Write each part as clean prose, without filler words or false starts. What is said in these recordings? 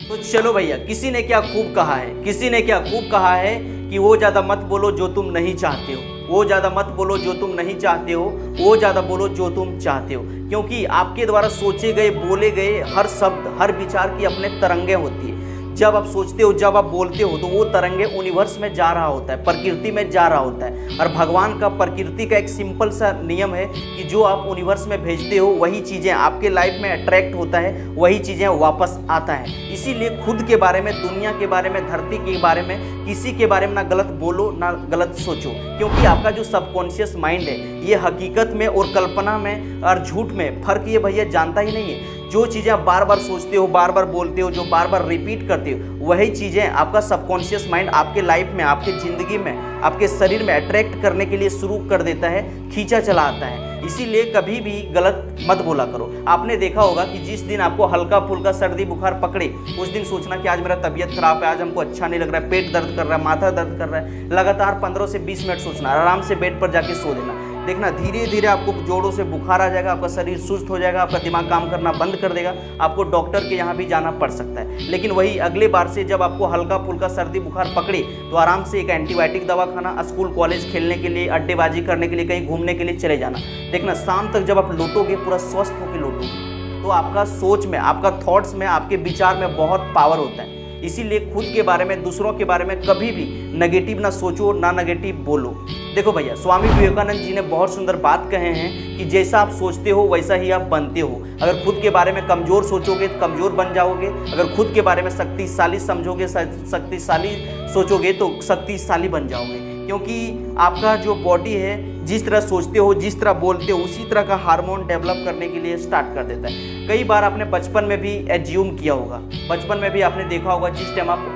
तो चलो भैया, किसी ने क्या खूब कहा है, किसी ने क्या खूब कहा है कि वो ज़्यादा मत बोलो जो तुम नहीं चाहते हो, वो ज़्यादा मत बोलो जो तुम नहीं चाहते हो, वो ज़्यादा बोलो जो तुम चाहते हो। क्योंकि आपके द्वारा सोचे गए, बोले गए हर शब्द, हर विचार की अपने तरंगें होती है। जब आप सोचते हो, जब आप बोलते हो, तो वो तरंगे यूनिवर्स में जा रहा होता है, प्रकृति में जा रहा होता है। और भगवान का, प्रकृति का एक सिंपल सा नियम है कि जो आप यूनिवर्स में भेजते हो वही चीज़ें आपके लाइफ में अट्रैक्ट होता है, वही चीज़ें वापस आता है। इसीलिए खुद के बारे में, दुनिया के बारे में, धरती के बारे में, किसी के बारे में ना गलत बोलो ना गलत सोचो। क्योंकि आपका जो सबकॉन्शियस माइंड है, ये हकीकत में और कल्पना में और झूठ में फ़र्क ये भैया जानता ही नहीं है। जो चीज़ें आप बार बार सोचते हो, बार बार बोलते हो, जो बार बार रिपीट करते हो, वही चीज़ें आपका सबकॉन्शियस माइंड आपके लाइफ में, आपके ज़िंदगी में, आपके शरीर में अट्रैक्ट करने के लिए शुरू कर देता है, खींचा चला आता है। इसीलिए कभी भी गलत मत बोला करो। आपने देखा होगा कि जिस दिन आपको हल्का फुल्का सर्दी बुखार पकड़े, उस दिन सोचना कि आज मेरा तबीयत खराब है, आज हमको अच्छा नहीं लग रहा है, पेट दर्द कर रहा है, माथा दर्द कर रहा है। लगातार 15 से 20 मिनट सोचना, आराम से बेड पर जाके सो देना। देखना धीरे धीरे आपको जोड़ों से बुखार आ जाएगा, आपका शरीर सुस्त हो जाएगा, आपका दिमाग काम करना बंद कर देगा, आपको डॉक्टर के यहाँ भी जाना पड़ सकता है। लेकिन वही अगले बार से जब आपको हल्का फुल्का सर्दी बुखार पकड़े, तो आराम से एक एंटीबायोटिक दवा खाना, स्कूल कॉलेज खेलने के लिए, अड्डेबाजी करने के लिए, कहीं घूमने के लिए चले जाना। देखना शाम तक जब आप लौटोगे, पूरा स्वस्थ होकर लौटोगे, तो आपका सोच में, आपका थॉट्स में, आपके विचार में बहुत पावर होता है। इसीलिए खुद के बारे में, दूसरों के बारे में कभी भी नेगेटिव ना सोचो, ना नेगेटिव बोलो। देखो भैया, स्वामी विवेकानंद जी ने बहुत सुंदर बात कहे हैं कि जैसा आप सोचते हो वैसा ही आप बनते हो। अगर खुद के बारे में कमज़ोर सोचोगे तो कमज़ोर बन जाओगे, अगर खुद के बारे में शक्तिशाली समझोगे, शक्तिशाली सोचोगे तो शक्तिशाली बन जाओगे। क्योंकि आपका जो बॉडी है, जिस तरह सोचते हो, जिस तरह बोलते हो, उसी तरह का हार्मोन डेवलप करने के लिए स्टार्ट कर देता है। कई बार आपने बचपन में भी एज्यूम किया होगा, बचपन में भी आपने देखा होगा, जिस टाइम आप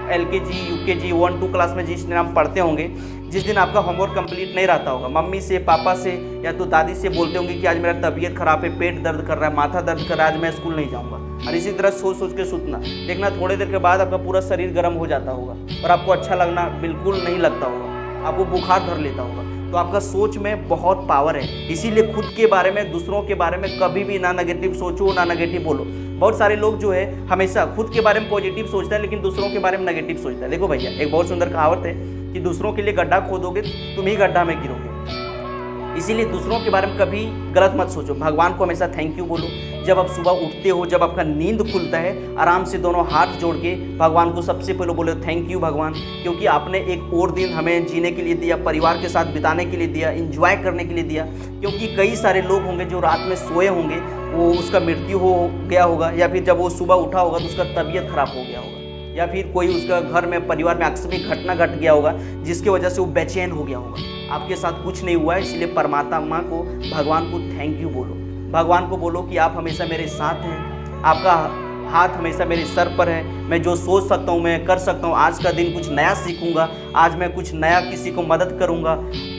LKG, UKG, 1-2 क्लास में जिस दिन आप पढ़ते होंगे, जिस दिन आपका होमवर्क कंप्लीट नहीं रहता होगा, मम्मी से, पापा से या तो दादी से बोलते होंगे कि आज मेरा तबीयत खराब है, पेट दर्द कर रहा है, माथा दर्द कर रहा है, आज मैं स्कूल नहीं जाऊँगा। और इसी तरह सोच सोच के सुतना। देखना थोड़ी देर के बाद आपका पूरा शरीर गर्म हो जाता होगा और आपको अच्छा लगना बिल्कुल नहीं लगता होगा, आपको बुखार धर लेता होगा। तो आपका सोच में बहुत पावर है। इसीलिए खुद के बारे में, दूसरों के बारे में कभी भी ना नेगेटिव सोचो, ना नेगेटिव बोलो। बहुत सारे लोग जो है हमेशा खुद के बारे में पॉजिटिव सोचता है, लेकिन दूसरों के बारे में नेगेटिव सोचता है। देखो भैया, एक बहुत सुंदर कहावत है कि दूसरों के लिए गड्ढा खोदोगे तुम ही गड्ढा में गिरोगे। इसीलिए दूसरों के बारे में कभी गलत मत सोचो। भगवान को हमेशा थैंक यू बोलो। जब आप सुबह उठते हो, जब आपका नींद खुलता है, आराम से दोनों हाथ जोड़ के भगवान को सबसे पहले बोलो थैंक यू भगवान, क्योंकि आपने एक और दिन हमें जीने के लिए दिया, परिवार के साथ बिताने के लिए दिया, एंजॉय करने के लिए दिया। क्योंकि कई सारे लोग होंगे जो रात में सोए होंगे, वो उसका मृत्यु हो गया होगा, या फिर जब वो सुबह उठा होगा तो उसका तबीयत खराब हो गया होगा, या फिर कोई उसका घर में, परिवार में आकस्मिक घटना घट गया होगा जिसकी वजह से वो बेचैन हो गया होगा। आपके साथ कुछ नहीं हुआ है, इसलिए परमात्मा को, भगवान को थैंक यू बोलो। भगवान को बोलो कि आप हमेशा मेरे साथ हैं, आपका हाथ हमेशा मेरे सर पर है, मैं जो सोच सकता हूँ मैं कर सकता हूँ। आज का दिन कुछ नया सीखूंगा, आज मैं कुछ नया किसी को मदद करूंगा,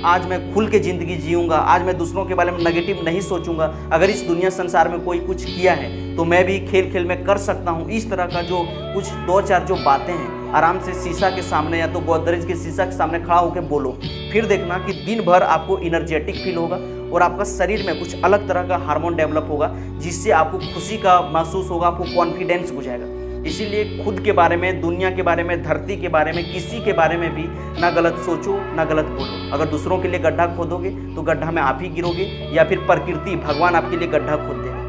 आज मैं खुल के ज़िंदगी जीऊँगा, आज मैं दूसरों के बारे में नेगेटिव नहीं सोचूंगा। अगर इस दुनिया संसार में कोई कुछ किया है तो मैं भी खेल खेल में कर सकता हूँ। इस तरह का जो कुछ 2-4 जो बातें हैं, आराम से शीशा के सामने या तो गोदरेज के शीशा के सामने खड़ा होकर बोलो। फिर देखना कि दिन भर आपको इनर्जेटिक फील होगा और आपका शरीर में कुछ अलग तरह का हार्मोन डेवलप होगा, जिससे आपको खुशी का महसूस होगा, आपको कॉन्फिडेंस हो जाएगा। इसीलिए खुद के बारे में, दुनिया के बारे में, धरती के बारे में, किसी के बारे में भी ना गलत सोचो, ना गलत बोलो। अगर दूसरों के लिए गड्ढा खोदोगे तो गड्ढा में आप ही गिरोगे, या फिर प्रकृति, भगवान आपके लिए गड्ढा खोद देगा।